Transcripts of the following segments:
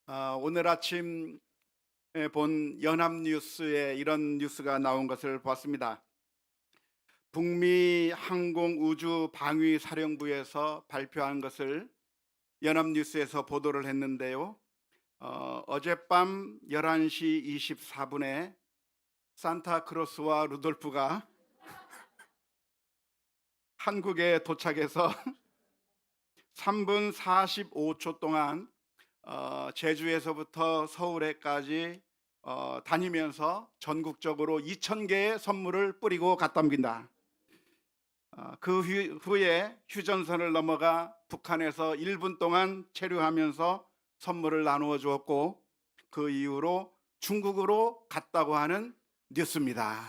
오늘 아침 본 연합뉴스에 이런 뉴스가 나온 것을 봤습니다. 북미 항공우주방위사령부에서 발표한 것을 연합뉴스에서 보도를 했는데요. 어젯밤 11시 24분에 산타크로스와 루돌프가 한국에 도착해서 3분 45초 동안 제주에서부터 서울에까지 다니면서 전국적으로 2,000개의 선물을 뿌리고 갔답니다. 그 후에 휴전선을 넘어가 북한에서 1분 동안 체류하면서 선물을 나누어 주었고, 그 이후로 중국으로 갔다고 하는 뉴스입니다.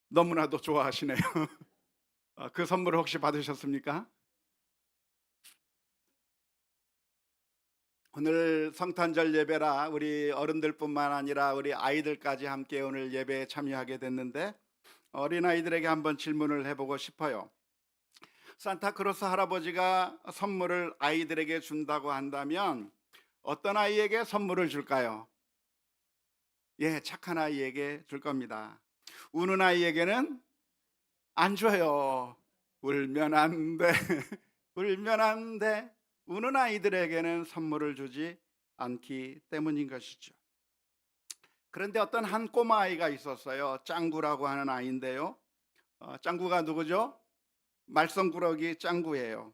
너무나도 좋아하시네요. 그 선물을 혹시 받으셨습니까? 오늘 성탄절 예배라 우리 어른들뿐만 아니라 우리 아이들까지 함께 오늘 예배에 참여하게 됐는데, 어린아이들에게 한번 질문을 해보고 싶어요. 산타크로스 할아버지가 선물을 아이들에게 준다고 한다면 어떤 아이에게 선물을 줄까요? 예, 착한 아이에게 줄 겁니다. 우는 아이에게는 안 줘요. 울면 안 돼. 울면 안 돼. 우는 아이들에게는 선물을 주지 않기 때문인 것이죠. 그런데 어떤 한 꼬마 아이가 있었어요. 짱구라고 하는 아이인데요. 짱구가 누구죠? 말썽꾸러기 짱구예요.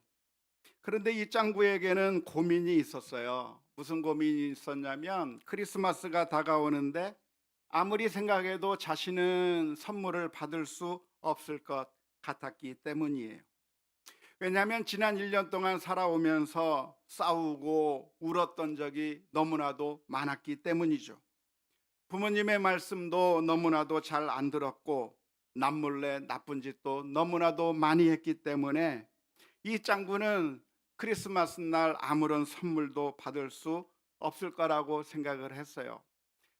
그런데 이 짱구에게는 고민이 있었어요. 무슨 고민이 있었냐면, 크리스마스가 다가오는데 아무리 생각해도 자신은 선물을 받을 수 없을 것 같았기 때문이에요. 왜냐하면 지난 1년 동안 살아오면서 싸우고 울었던 적이 너무나도 많았기 때문이죠. 부모님의 말씀도 너무나도 잘 안 들었고, 남몰래 나쁜 짓도 너무나도 많이 했기 때문에 이 짱구는 크리스마스 날 아무런 선물도 받을 수 없을 거라고 생각을 했어요.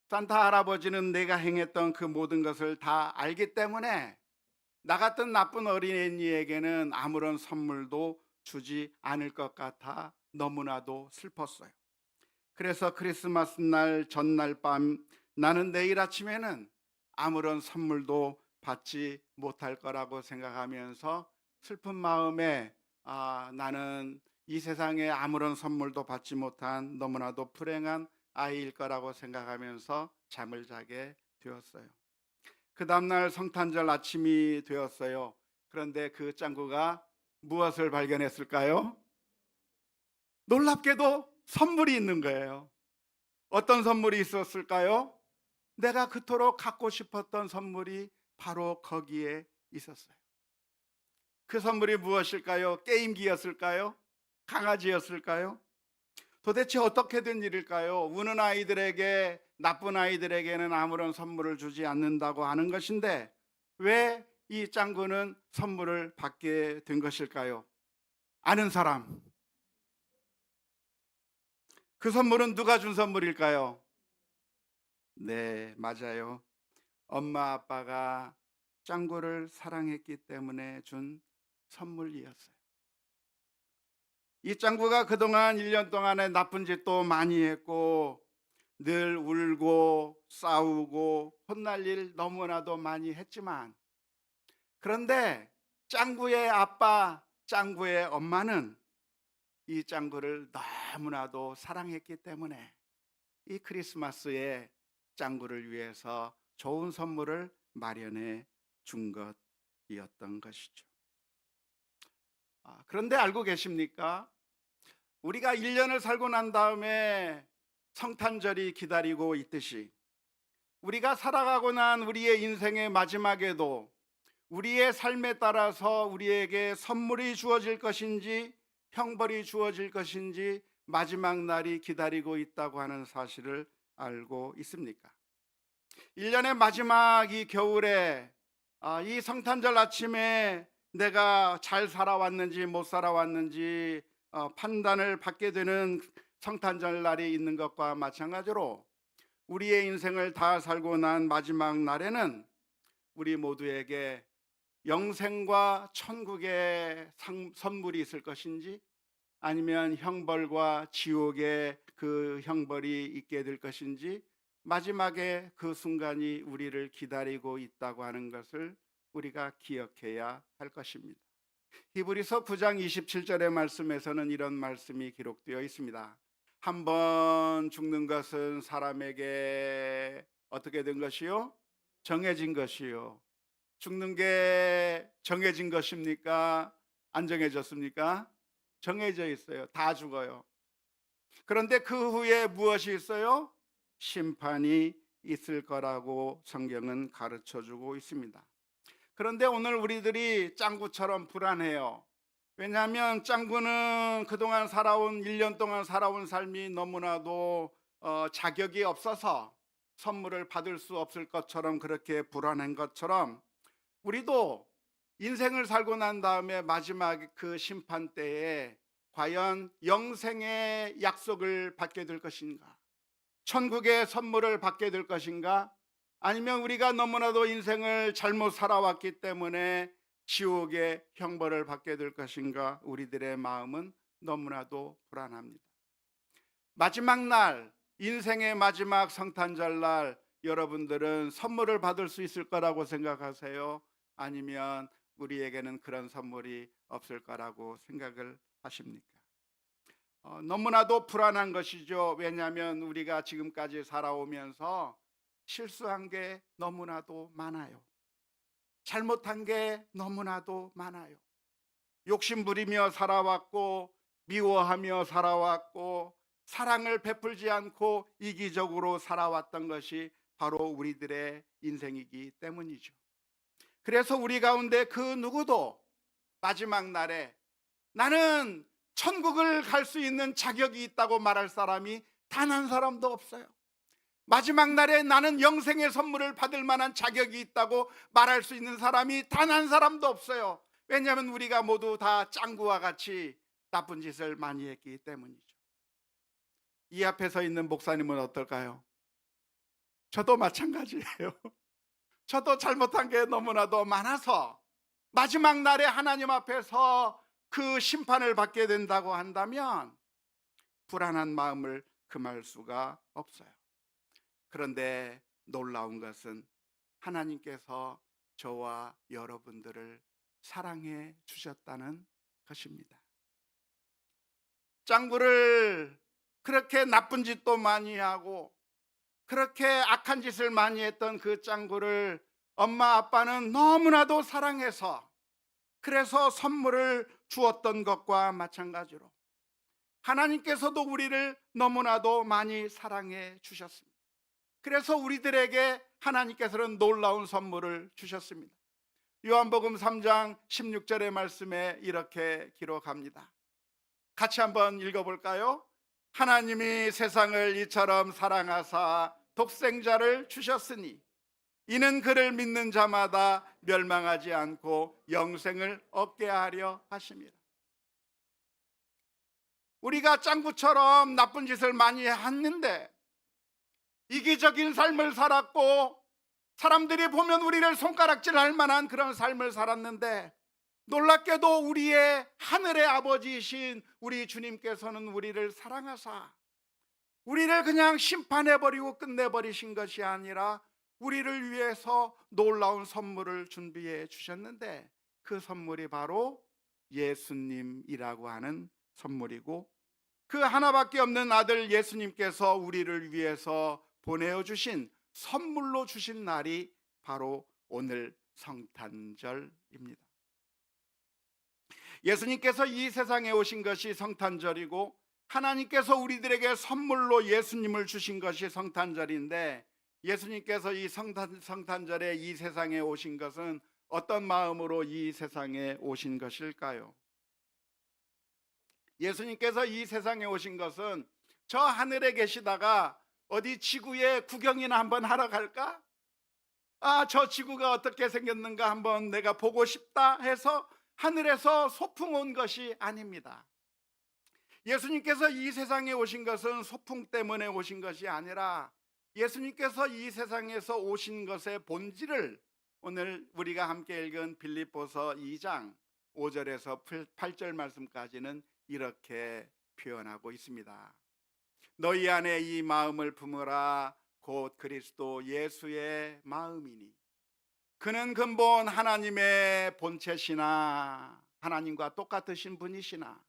산타 할아버지는 내가 행했던 그 모든 것을 다 알기 때문에 나 같은 나쁜 어린이에게는 아무런 선물도 주지 않을 것 같아 너무나도 슬펐어요. 그래서 크리스마스 날 전날 밤, 나는 내일 아침에는 아무런 선물도 받지 못할 거라고 생각하면서 슬픈 마음에, 나는 이 세상에 아무런 선물도 받지 못한 너무나도 불행한 아이일 거라고 생각하면서 잠을 자게 되었어요. 그 다음날 성탄절 아침이 되었어요. 그런데 그 짱구가 무엇을 발견했을까요? 놀랍게도 선물이 있는 거예요. 어떤 선물이 있었을까요? 내가 그토록 갖고 싶었던 선물이 바로 거기에 있었어요. 그 선물이 무엇일까요? 게임기였을까요? 강아지였을까요? 도대체 어떻게 된 일일까요? 우는 아이들에게, 나쁜 아이들에게는 아무런 선물을 주지 않는다고 하는 것인데 왜 이 짱구는 선물을 받게 된 것일까요? 아는 사람, 그 선물은 누가 준 선물일까요? 네, 맞아요. 엄마 아빠가 짱구를 사랑했기 때문에 준 선물이었어요. 이 짱구가 그동안 1년 동안에 나쁜 짓도 많이 했고 늘 울고 싸우고 혼날 일 너무나도 많이 했지만, 그런데 짱구의 아빠, 짱구의 엄마는 이 짱구를 너무나도 사랑했기 때문에 이 크리스마스에 짱구를 위해서 좋은 선물을 마련해 준 것이었던 것이죠. 그런데 알고 계십니까? 우리가 1년을 살고 난 다음에 성탄절이 기다리고 있듯이 우리가 살아가고 난 우리의 인생의 마지막에도 우리의 삶에 따라서 우리에게 선물이 주어질 것인지 형벌이 주어질 것인지 마지막 날이 기다리고 있다고 하는 사실을 알고 있습니까? 1년의 마지막 이 겨울에, 이 성탄절 아침에 내가 잘 살아왔는지 못 살아왔는지 판단을 받게 되는 성탄절 날이 있는 것과 마찬가지로 우리의 인생을 다 살고 난 마지막 날에는 우리 모두에게 영생과 천국의 선물이 있을 것인지 아니면 형벌과 지옥의 그 형벌이 있게 될 것인지, 마지막에 그 순간이 우리를 기다리고 있다고 하는 것을 우리가 기억해야 할 것입니다. 히브리서 9장 27절의 말씀에서는 이런 말씀이 기록되어 있습니다. 한 번 죽는 것은 사람에게 어떻게 된 것이요? 정해진 것이요. 죽는 게 정해진 것입니까? 안 정해졌습니까? 정해져 있어요. 다 죽어요. 그런데 그 후에 무엇이 있어요? 심판이 있을 거라고 성경은 가르쳐 주고 있습니다. 그런데 오늘 우리들이 짱구처럼 불안해요. 왜냐하면 짱구는 그동안 살아온 1년 동안 살아온 삶이 너무나도 자격이 없어서 선물을 받을 수 없을 것처럼 그렇게 불안한 것처럼, 우리도 인생을 살고 난 다음에 마지막 그 심판 때에 과연 영생의 약속을 받게 될 것인가, 천국의 선물을 받게 될 것인가, 아니면 우리가 너무나도 인생을 잘못 살아왔기 때문에 지옥의 형벌을 받게 될 것인가, 우리들의 마음은 너무나도 불안합니다. 마지막 날, 인생의 마지막 성탄절 날, 여러분들은 선물을 받을 수 있을 거라고 생각하세요? 아니면 우리에게는 그런 선물이 없을 거라고 생각을 하십니까? 너무나도 불안한 것이죠. 왜냐하면 우리가 지금까지 살아오면서 실수한 게 너무나도 많아요. 잘못한 게 너무나도 많아요. 욕심 부리며 살아왔고, 미워하며 살아왔고, 사랑을 베풀지 않고 이기적으로 살아왔던 것이 바로 우리들의 인생이기 때문이죠. 그래서 우리 가운데 그 누구도 마지막 날에 나는 천국을 갈 수 있는 자격이 있다고 말할 사람이 단 한 사람도 없어요. 마지막 날에 나는 영생의 선물을 받을 만한 자격이 있다고 말할 수 있는 사람이 단 한 사람도 없어요. 왜냐하면 우리가 모두 다 짱구와 같이 나쁜 짓을 많이 했기 때문이죠. 이 앞에 서 있는 목사님은 어떨까요? 저도 마찬가지예요. 저도 잘못한 게 너무나도 많아서 마지막 날에 하나님 앞에서 그 심판을 받게 된다고 한다면 불안한 마음을 금할 수가 없어요. 그런데 놀라운 것은 하나님께서 저와 여러분들을 사랑해 주셨다는 것입니다. 짱구를 그렇게 나쁜 짓도 많이 하고 그렇게 악한 짓을 많이 했던 그 짱구를 엄마 아빠는 너무나도 사랑해서 그래서 선물을 주었던 것과 마찬가지로 하나님께서도 우리를 너무나도 많이 사랑해 주셨습니다. 그래서 우리들에게 하나님께서는 놀라운 선물을 주셨습니다. 요한복음 3장 16절의 말씀에 이렇게 기록합니다. 같이 한번 읽어볼까요? 하나님이 세상을 이처럼 사랑하사 독생자를 주셨으니 이는 그를 믿는 자마다 멸망하지 않고 영생을 얻게 하려 하심이라. 우리가 짱구처럼 나쁜 짓을 많이 했는데 이기적인 삶을 살았고 사람들이 보면 우리를 손가락질할 만한 그런 삶을 살았는데, 놀랍게도 우리의 하늘의 아버지이신 우리 주님께서는 우리를 사랑하사 우리를 그냥 심판해버리고 끝내버리신 것이 아니라 우리를 위해서 놀라운 선물을 준비해 주셨는데, 그 선물이 바로 예수님이라고 하는 선물이고, 그 하나밖에 없는 아들 예수님께서 우리를 위해서 보내주신 선물로 주신 날이 바로 오늘 성탄절입니다. 예수님께서 이 세상에 오신 것이 성탄절이고 하나님께서 우리들에게 선물로 예수님을 주신 것이 성탄절인데, 예수님께서 이 성탄절에 이 세상에 오신 것은 어떤 마음으로 이 세상에 오신 것일까요? 예수님께서 이 세상에 오신 것은 저 하늘에 계시다가 어디 지구에 구경이나 한번 하러 갈까? 저 지구가 어떻게 생겼는가 한번 내가 보고 싶다 해서 하늘에서 소풍 온 것이 아닙니다. 예수님께서 이 세상에 오신 것은 소풍 때문에 오신 것이 아니라 예수님께서 이 세상에서 오신 것의 본질을 오늘 우리가 함께 읽은 빌립보서 2장 5절에서 8절 말씀까지는 이렇게 표현하고 있습니다. 너희 안에 이 마음을 품으라. 곧 그리스도 예수의 마음이니 그는 근본 하나님의 본체시나 하나님과 똑같으신 분이시나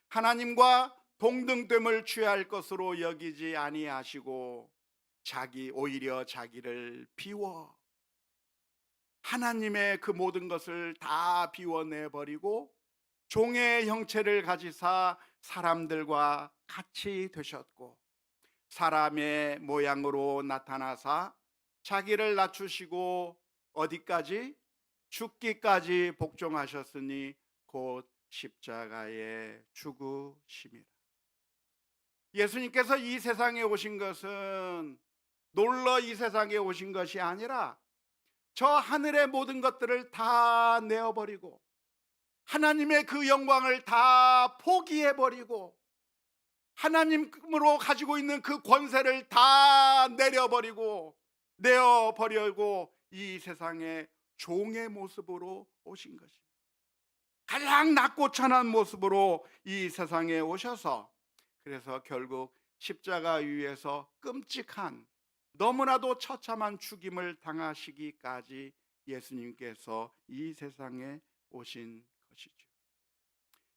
하나님과 동등됨을 취할 것으로 여기지 아니하시고 오히려 자기를 비워 하나님의 그 모든 것을 다 비워내 버리고 종의 형체를 가지사 사람들과 같이 되셨고 사람의 모양으로 나타나사 자기를 낮추시고 어디까지? 죽기까지 복종하셨으니 곧 십자가에 죽으심이라. 예수님께서 이 세상에 오신 것은 놀러 이 세상에 오신 것이 아니라 저 하늘의 모든 것들을 다 내어버리고 하나님의 그 영광을 다 포기해버리고 하나님으로 가지고 있는 그 권세를 다 내어버리고 이 세상에 종의 모습으로 오신 것입니다. 가장 낮고 천한 모습으로 이 세상에 오셔서 그래서 결국 십자가 위에서 끔찍한 너무나도 처참한 죽임을 당하시기까지 예수님께서 이 세상에 오신 것이죠.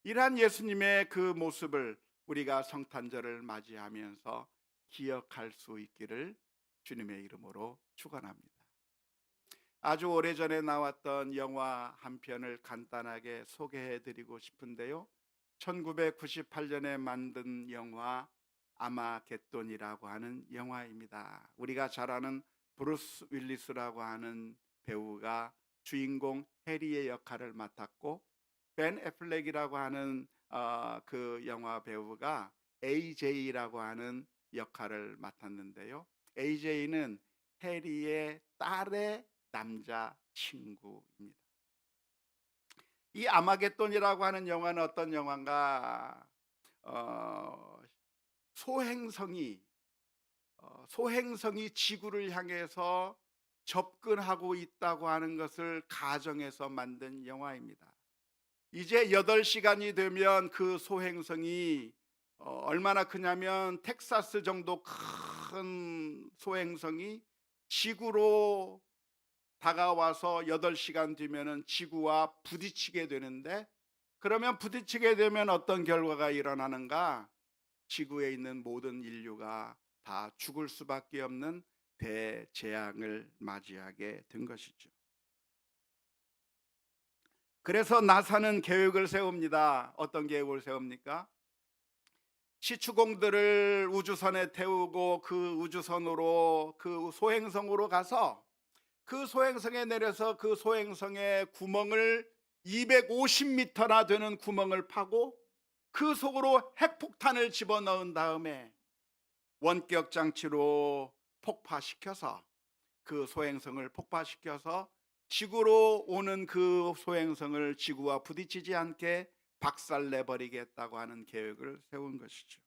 이러한 예수님의 그 모습을 우리가 성탄절을 맞이하면서 기억할 수 있기를 주님의 이름으로 축원합니다. 아주 오래전에 나왔던 영화 한 편을 간단하게 소개해 드리고 싶은데요, 1998년에 만든 영화 아마겟돈이라고 하는 영화입니다. 우리가 잘 아는 브루스 윌리스라고 하는 배우가 주인공 해리의 역할을 맡았고, 벤 애플렉이라고 하는 그 영화 배우가 AJ라고 하는 역할을 맡았는데요, AJ는 해리의 딸의 남자친구입니다. 이 아마겟돈이라고 하는 영화는 어떤 영화인가? 소행성이 지구를 향해서 접근하고 있다고 하는 것을 가정해서 만든 영화입니다. 이제 8시간이 되면 그 소행성이 얼마나 크냐면 텍사스 정도 큰 소행성이 지구로 다가와서 8시간 뒤면은 지구와 부딪히게 되는데, 그러면 부딪히게 되면 어떤 결과가 일어나는가? 지구에 있는 모든 인류가 다 죽을 수밖에 없는 대재앙을 맞이하게 된 것이죠. 그래서 나사는 계획을 세웁니다. 어떤 계획을 세웁니까? 시추공들을 우주선에 태우고 그 우주선으로 그 소행성으로 가서 그 소행성에 내려서 그 소행성의 구멍을 250m나 되는 구멍을 파고 그 속으로 핵폭탄을 집어넣은 다음에 원격 장치로 폭파시켜서 그 소행성을 폭파시켜서 지구로 오는 그 소행성을 지구와 부딪히지 않게 박살내버리겠다고 하는 계획을 세운 것이죠.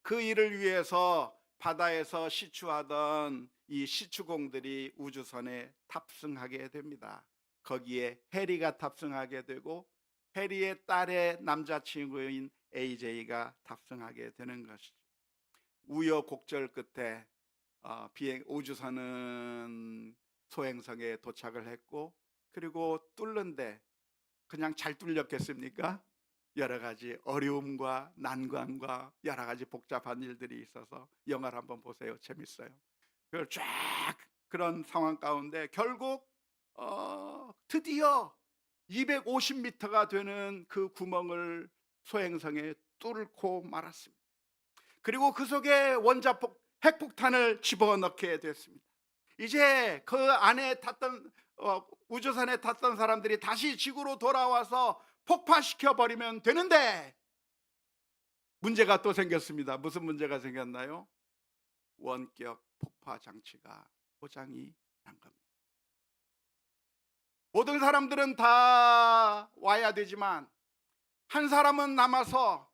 그 일을 위해서 바다에서 시추하던 이 시추공들이 우주선에 탑승하게 됩니다. 거기에 해리가 탑승하게 되고 해리의 딸의 남자친구인 AJ가 탑승하게 되는 것이죠. 우여곡절 끝에 우주선은 소행성에 도착을 했고, 그리고 뚫는데 그냥 잘 뚫렸겠습니까? 여러 가지 어려움과 난관과 여러 가지 복잡한 일들이 있어서 영화를 한번 보세요. 재밌어요. 그걸 쫙 그런 상황 가운데 결국 드디어 250m가 되는 그 구멍을 소행성에 뚫고 말았습니다. 그리고 그 속에 핵폭탄을 집어넣게 됐습니다. 이제 그 안에 탔던 우주선에 탔던 사람들이 다시 지구로 돌아와서 폭파시켜 버리면 되는데 문제가 또 생겼습니다. 무슨 문제가 생겼나요? 원격 폭파 장치가 고장이 난 겁니다. 모든 사람들은 다 와야 되지만 한 사람은 남아서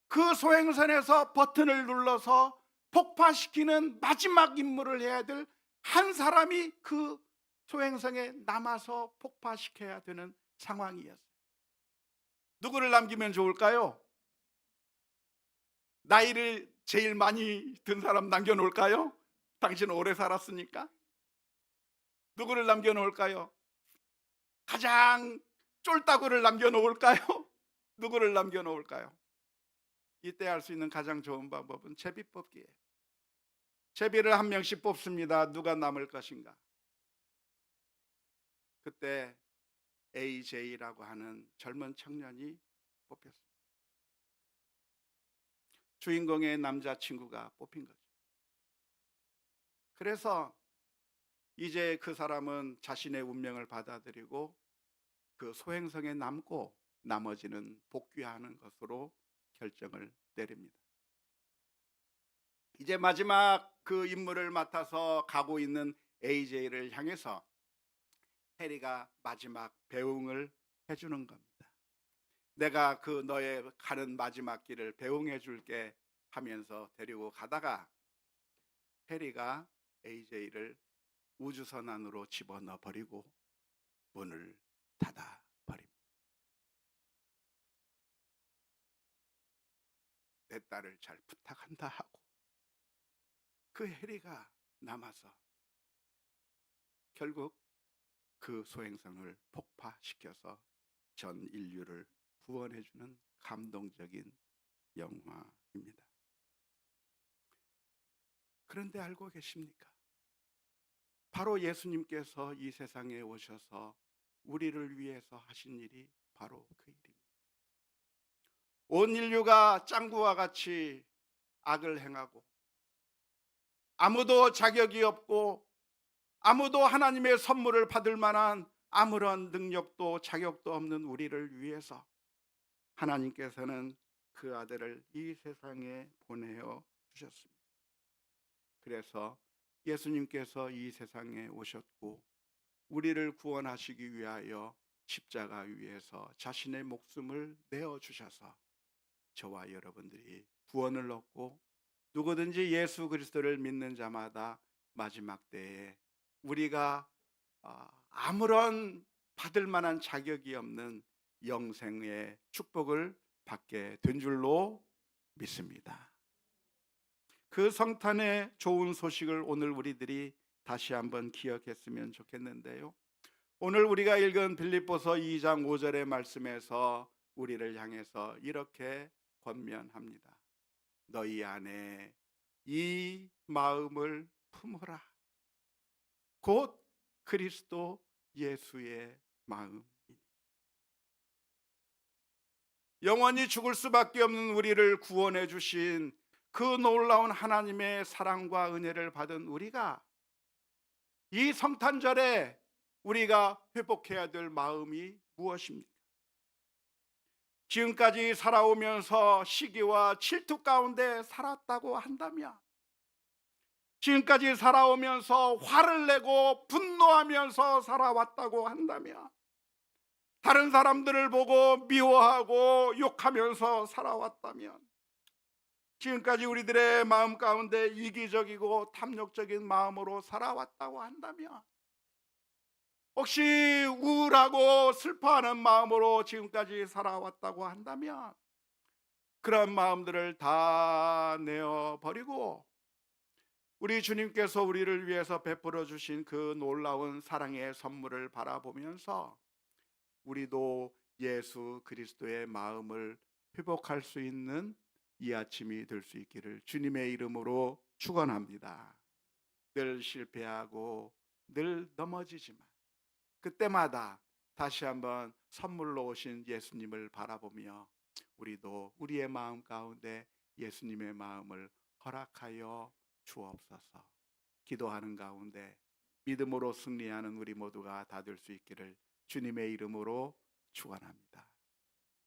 그 소행선에서 버튼을 눌러서 폭파시키는 마지막 임무를 해야 될 한 사람이 그 소행성에 남아서 폭파시켜야 되는 상황이었어요. 누구를 남기면 좋을까요? 나이를 제일 많이 든 사람 남겨놓을까요? 당신은 오래 살았으니까. 누구를 남겨놓을까요? 가장 쫄따구를 남겨놓을까요? 누구를 남겨놓을까요? 이때 할 수 있는 가장 좋은 방법은 제비 뽑기예요. 제비를 한 명씩 뽑습니다. 누가 남을 것인가? 그때 AJ라고 하는 젊은 청년이 뽑혔습니다. 주인공의 남자친구가 뽑힌 거죠. 그래서 이제 그 사람은 자신의 운명을 받아들이고 그 소행성에 남고 나머지는 복귀하는 것으로 결정을 내립니다. 이제 마지막 그 임무를 맡아서 가고 있는 AJ를 향해서 해리가 마지막 배웅을 해주는 겁니다. 내가 그 너의 가는 마지막 길을 배웅해 줄게 하면서 데리고 가다가 해리가 AJ를 우주선 안으로 집어넣어 버리고 문을 닫아 버립니다. 내 딸을 잘 부탁한다 하고 그 해리가 남아서 결국 그 소행성을 폭파시켜서 전 인류를 구원해주는 감동적인 영화입니다. 그런데 알고 계십니까? 바로 예수님께서 이 세상에 오셔서 우리를 위해서 하신 일이 바로 그 일입니다. 온 인류가 짱구와 같이 악을 행하고 아무도 자격이 없고 아무도 하나님의 선물을 받을 만한 아무런 능력도 자격도 없는 우리를 위해서 하나님께서는 그 아들을 이 세상에 보내어 주셨습니다. 그래서 예수님께서 이 세상에 오셨고 우리를 구원하시기 위하여 십자가 위에서 자신의 목숨을 내어 주셔서 저와 여러분들이 구원을 얻고 누구든지 예수 그리스도를 믿는 자마다 마지막 때에 우리가 아무런 받을 만한 자격이 없는 영생의 축복을 받게 된 줄로 믿습니다. 그 성탄의 좋은 소식을 오늘 우리들이 다시 한번 기억했으면 좋겠는데요. 오늘 우리가 읽은 빌립보서 2장 5절의 말씀에서 우리를 향해서 이렇게 권면합니다. 너희 안에 이 마음을 품어라. 곧 그리스도 예수의 마음이니. 영원히 죽을 수밖에 없는 우리를 구원해 주신 그 놀라운 하나님의 사랑과 은혜를 받은 우리가 이 성탄절에 우리가 회복해야 될 마음이 무엇입니까? 지금까지 살아오면서 시기와 질투 가운데 살았다고 한다면, 지금까지 살아오면서 화를 내고 분노하면서 살아왔다고 한다면, 다른 사람들을 보고 미워하고 욕하면서 살아왔다면, 지금까지 우리들의 마음 가운데 이기적이고 탐욕적인 마음으로 살아왔다고 한다면, 혹시 우울하고 슬퍼하는 마음으로 지금까지 살아왔다고 한다면 그런 마음들을 다 내어버리고 우리 주님께서 우리를 위해서 베풀어 주신 그 놀라운 사랑의 선물을 바라보면서 우리도 예수 그리스도의 마음을 회복할 수 있는 이 아침이 될 수 있기를 주님의 이름으로 축원합니다. 늘 실패하고 늘 넘어지지만 그때마다 다시 한번 선물로 오신 예수님을 바라보며 우리도 우리의 마음 가운데 예수님의 마음을 허락하여 주옵소서. 기도하는 가운데 믿음으로 승리하는 우리 모두가 다 될 수 있기를 주님의 이름으로 축원합니다.